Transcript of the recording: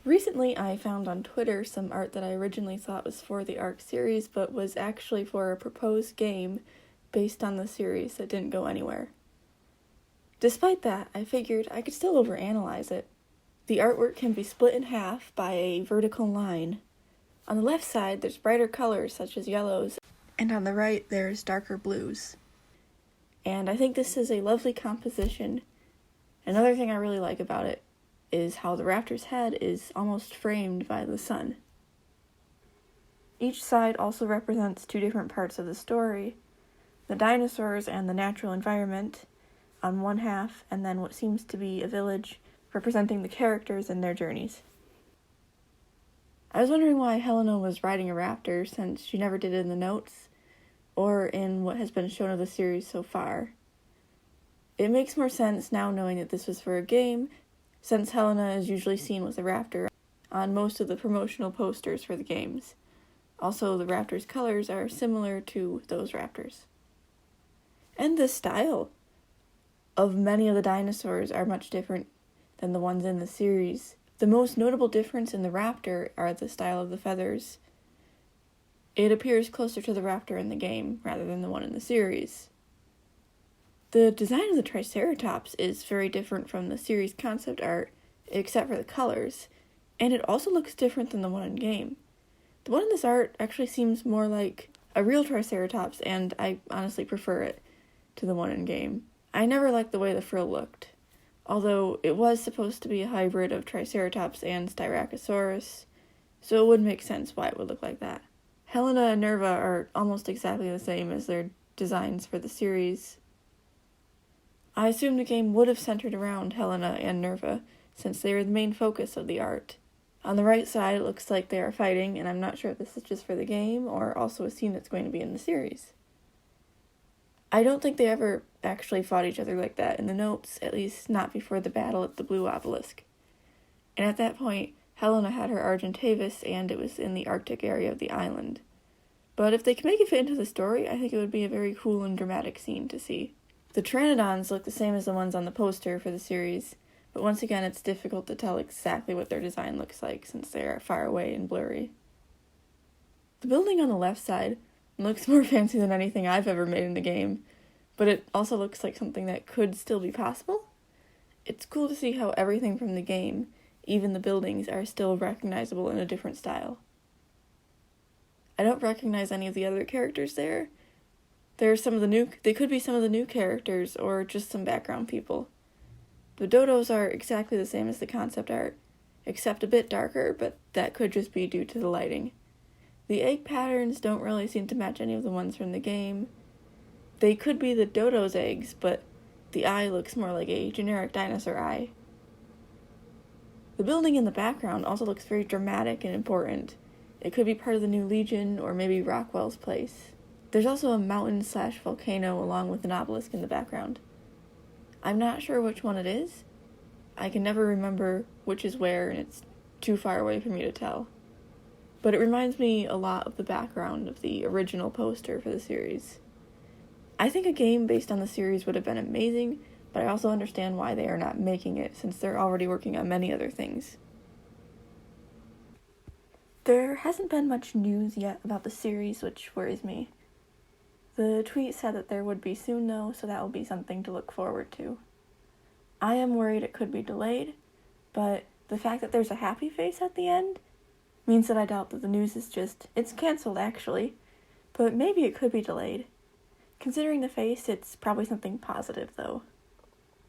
Recently, I found on Twitter some art that I originally thought was for the ARC series, but was actually for a proposed game based on the series that didn't go anywhere. Despite that, I figured I could still overanalyze it. The artwork can be split in half by a vertical line. On the left side, there's brighter colors such as yellows, and on the right, there's darker blues. And I think this is a lovely composition. Another thing I really like about it is how the raptor's head is almost framed by the sun. Each side also represents two different parts of the story: the dinosaurs and the natural environment on one half, and then what seems to be a village representing the characters and their journeys. I was wondering why Helena was riding a raptor, since she never did it in the notes, or in what has been shown of the series so far. It makes more sense now knowing that this was for a game, since Helena is usually seen with a raptor on most of the promotional posters for the games. Also, the raptor's colors are similar to those raptors. And the style of many of the dinosaurs are much different than the ones in the series. The most notable difference in the raptor are the style of the feathers. It appears closer to the raptor in the game rather than the one in the series. The design of the Triceratops is very different from the series concept art, except for the colors, and it also looks different than the one in game. The one in this art actually seems more like a real Triceratops, and I honestly prefer it to the one in game. I never liked the way the frill looked, although it was supposed to be a hybrid of Triceratops and Styracosaurus, so it would make sense why it would look like that. Helena and Nerva are almost exactly the same as their designs for the series. I assume the game would have centered around Helena and Nerva, since they are the main focus of the art. On the right side, it looks like they are fighting, and I'm not sure if this is just for the game or also a scene that's going to be in the series. I don't think they ever actually fought each other like that in the notes, at least not before the battle at the Blue Obelisk. And at that point, Helena had her Argentavis, and it was in the Arctic area of the island. But if they can make it fit into the story, I think it would be a very cool and dramatic scene to see. The Pteranodons look the same as the ones on the poster for the series, but once again it's difficult to tell exactly what their design looks like since they are far away and blurry. The building on the left side looks more fancy than anything I've ever made in the game, but it also looks like something that could still be possible. It's cool to see how everything from the game, even the buildings, are still recognizable in a different style. I don't recognize any of the other characters there. They could be some of the new characters, or just some background people. The Dodos are exactly the same as the concept art, except a bit darker, but that could just be due to the lighting. The egg patterns don't really seem to match any of the ones from the game. They could be the Dodos' eggs, but the eye looks more like a generic dinosaur eye. The building in the background also looks very dramatic and important. It could be part of the new Legion, or maybe Rockwell's place. There's also a mountain/volcano along with an obelisk in the background. I'm not sure which one it is. I can never remember which is where, and it's too far away for me to tell. But it reminds me a lot of the background of the original poster for the series. I think a game based on the series would have been amazing, but I also understand why they are not making it, since they're already working on many other things. There hasn't been much news yet about the series, which worries me. The tweet said that there would be soon, though, so that will be something to look forward to. I am worried it could be delayed, but the fact that there's a happy face at the end means that I doubt that the news is it's canceled actually, but maybe it could be delayed. Considering the face, it's probably something positive though.